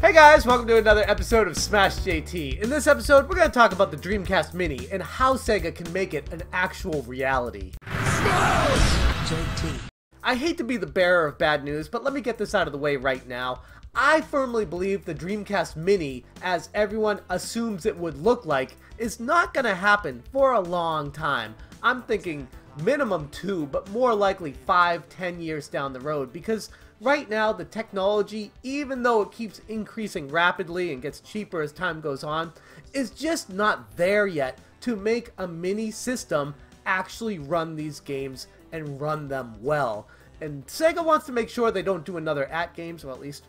Hey guys, welcome to another episode of Smash JT. In this episode, we're going to talk about the Dreamcast Mini and how Sega can make it an actual reality. Smash JT. I hate to be the bearer of bad news, but let me get this out of the way right now. I firmly believe the Dreamcast Mini, as everyone assumes it would look like, is not going to happen for a long time. I'm thinking minimum 2, but more likely 5-10 years down the road, because right now the technology, even though it keeps increasing rapidly and gets cheaper as time goes on, is just not there yet to make a mini system actually run these games and run them well. And Sega wants to make sure they don't do another AtGames, or at least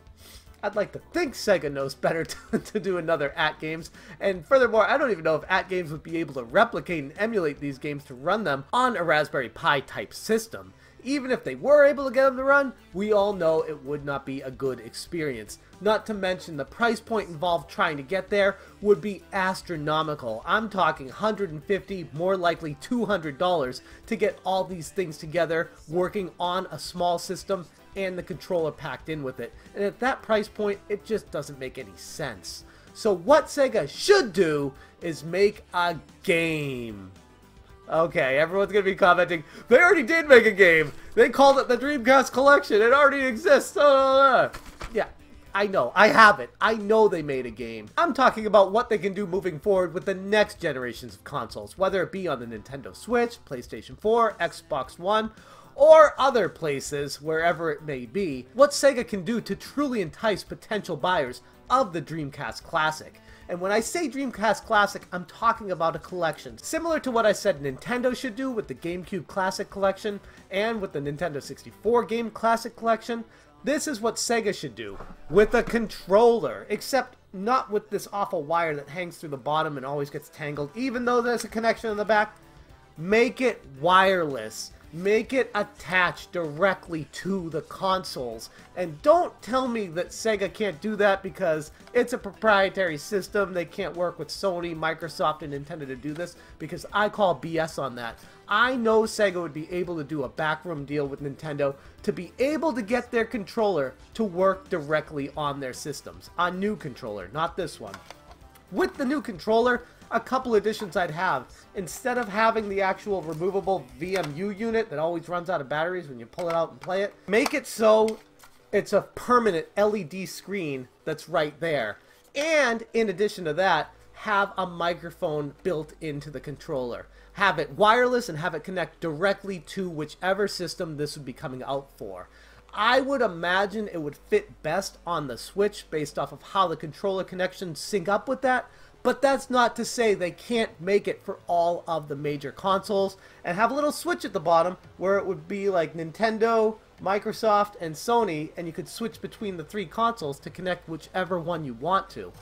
I'd like to think Sega knows better to do another AtGames. And furthermore, I don't even know if AtGames would be able to replicate and emulate these games to run them on a Raspberry Pi type system. Even if they were able to get them to run, we all know it would not be a good experience. Not to mention the price point involved trying to get there would be astronomical. I'm talking $150, more likely $200 to get all these things together, working on a small system and the controller packed in with it. And at that price point, it just doesn't make any sense. So what Sega should do is make a game. Okay, everyone's going to be commenting, they already did make a game. They called it the Dreamcast Collection. It already exists. Yeah, I know. I have it. I know they made a game. I'm talking about what they can do moving forward with the next generations of consoles, whether it be on the Nintendo Switch, PlayStation 4, Xbox One, or other places, wherever it may be. What Sega can do to truly entice potential buyers of the Dreamcast Classic. And when I say Dreamcast Classic, I'm talking about a collection. Similar to what I said Nintendo should do with the GameCube Classic Collection and with the Nintendo 64 Game Classic Collection, this is what Sega should do with a controller, except not with this awful wire that hangs through the bottom and always gets tangled, even though there's a connection in the back. Make it wireless. Make it attached directly to the consoles. And don't tell me that Sega can't do that because it's a proprietary system. They can't work with Sony, Microsoft, and Nintendo to do this, because I call BS on that. I know Sega would be able to do a backroom deal with Nintendo to be able to get their controller to work directly on their systems. A new controller, not this one. With the new controller, a couple additions I'd have. Instead of having the actual removable VMU unit that always runs out of batteries when you pull it out and play it, make it so it's a permanent LED screen that's right there. And in addition to that, have a microphone built into the controller. Have it wireless and have it connect directly to whichever system this would be coming out for. I would imagine it would fit best on the Switch based off of how the controller connections sync up with that. But that's not to say they can't make it for all of the major consoles and have a little switch at the bottom where it would be like Nintendo, Microsoft, and Sony, and you could switch between the three consoles to connect whichever one you want to.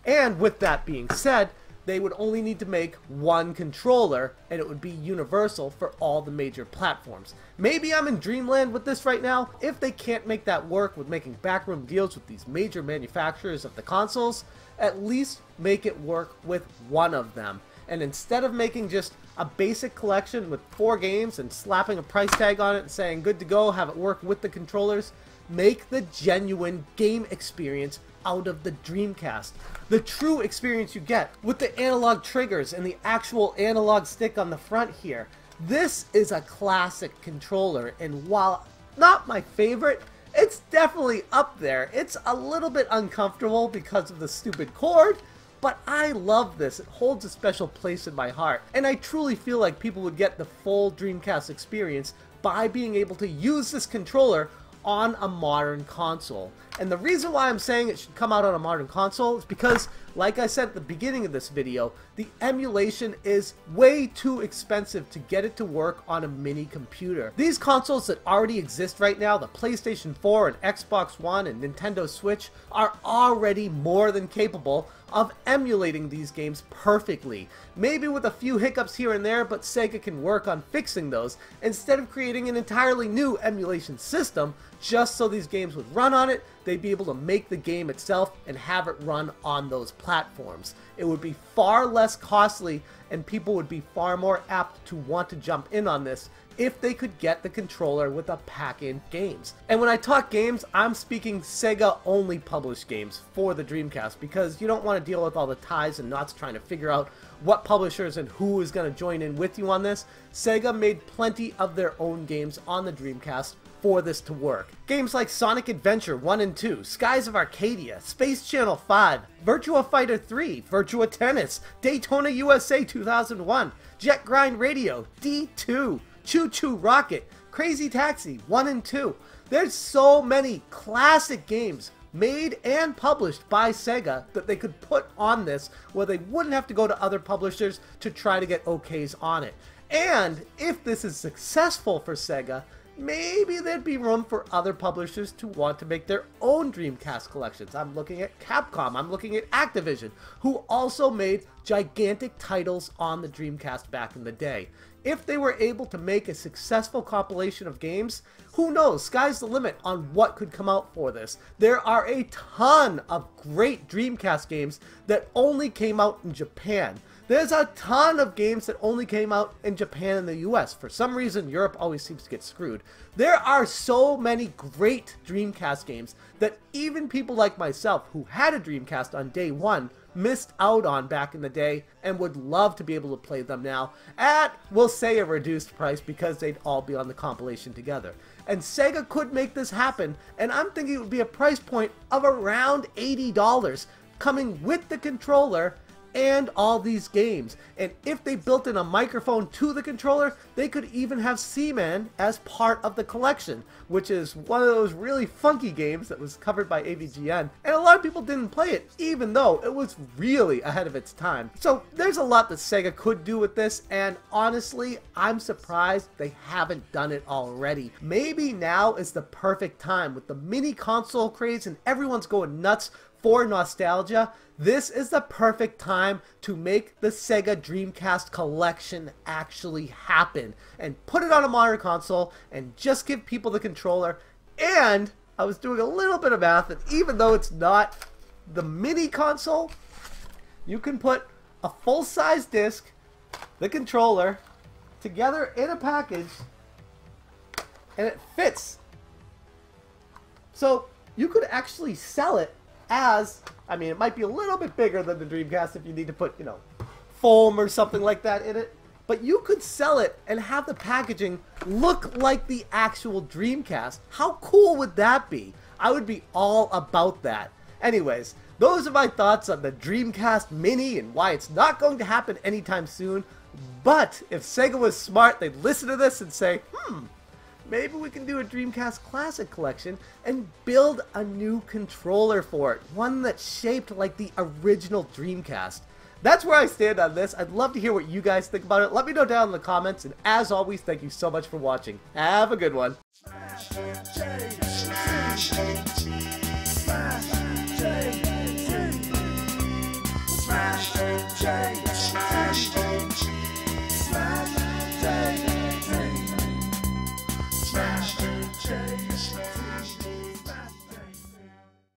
And with that being said, they would only need to make one controller, and it would be universal for all the major platforms. Maybe I'm in dreamland with this right now. If they can't make that work with making backroom deals with these major manufacturers of the consoles, at least make it work with one of them. And instead of making just a basic collection with 4 games and slapping a price tag on it and saying good to go, have it work with the controllers, make the genuine game experience out of the Dreamcast. The true experience you get with the analog triggers and the actual analog stick on the front here. This is a classic controller, and while not my favorite, it's definitely up there. It's a little bit uncomfortable because of the stupid cord, but I love this. It holds a special place in my heart, and I truly feel like people would get the full Dreamcast experience by being able to use this controller on a modern console. And the reason why I'm saying it should come out on a modern console is because, like I said at the beginning of this video, the emulation is way too expensive to get it to work on a mini computer. These consoles that already exist right now, the PlayStation 4 and Xbox One and Nintendo Switch, are already more than capable of emulating these games perfectly. Maybe with a few hiccups here and there, but Sega can work on fixing those instead of creating an entirely new emulation system just so these games would run on it. They'd be able to make the game itself and have it run on those platforms. It would be far less costly, and people would be far more apt to want to jump in on this if they could get the controller with a pack-in games. And when I talk games, I'm speaking Sega only published games for the Dreamcast, because you don't want to deal with all the ties and knots trying to figure out what publishers and who is going to join in with you on this. Sega made plenty of their own games on the Dreamcast for this to work. Games like Sonic Adventure 1 and 2, Skies of Arcadia, Space Channel 5, Virtua Fighter 3, Virtua Tennis, Daytona USA 2001, Jet Grind Radio, D2, Choo Choo Rocket, Crazy Taxi 1 and 2. There's so many classic games made and published by Sega that they could put on this where they wouldn't have to go to other publishers to try to get okays on it. And if this is successful for Sega, maybe there'd be room for other publishers to want to make their own Dreamcast collections. I'm looking at Capcom, I'm looking at Activision, who also made gigantic titles on the Dreamcast back in the day. If they were able to make a successful compilation of games, who knows, sky's the limit on what could come out for this. There are a ton of great Dreamcast games that only came out in Japan. There's a ton of games that only came out in Japan and the US. For some reason, Europe always seems to get screwed. There are so many great Dreamcast games that even people like myself, who had a Dreamcast on day one, missed out on back in the day and would love to be able to play them now at, we'll say, a reduced price, because they'd all be on the compilation together. And Sega could make this happen, and I'm thinking it would be a price point of around $80, coming with the controller and all these games. And if they built in a microphone to the controller, they could even have Seaman as part of the collection, which is one of those really funky games that was covered by AVGN, and a lot of people didn't play it, even though it was really ahead of its time. So there's a lot that Sega could do with this, and honestly, I'm surprised they haven't done it already. Maybe now is the perfect time with the mini console craze and everyone's going nuts for nostalgia. This is the perfect time to make the Sega Dreamcast collection actually happen and put it on a modern console and just give people the controller. And I was doing a little bit of math, and even though it's not the mini console, you can put a full-size disc, the controller, together in a package, and it fits. So you could actually sell it as, I mean, it might be a little bit bigger than the Dreamcast if you need to put, you know, foam or something like that in it, but you could sell it and have the packaging look like the actual Dreamcast. How cool would that be? I would be all about that. Anyways, those are my thoughts on the Dreamcast Mini and why it's not going to happen anytime soon. But if Sega was smart, they'd listen to this and say, maybe we can do a Dreamcast Classic collection and build a new controller for it. One that's shaped like the original Dreamcast. That's where I stand on this. I'd love to hear what you guys think about it. Let me know down in the comments. And as always, thank you so much for watching. Have a good one. Change.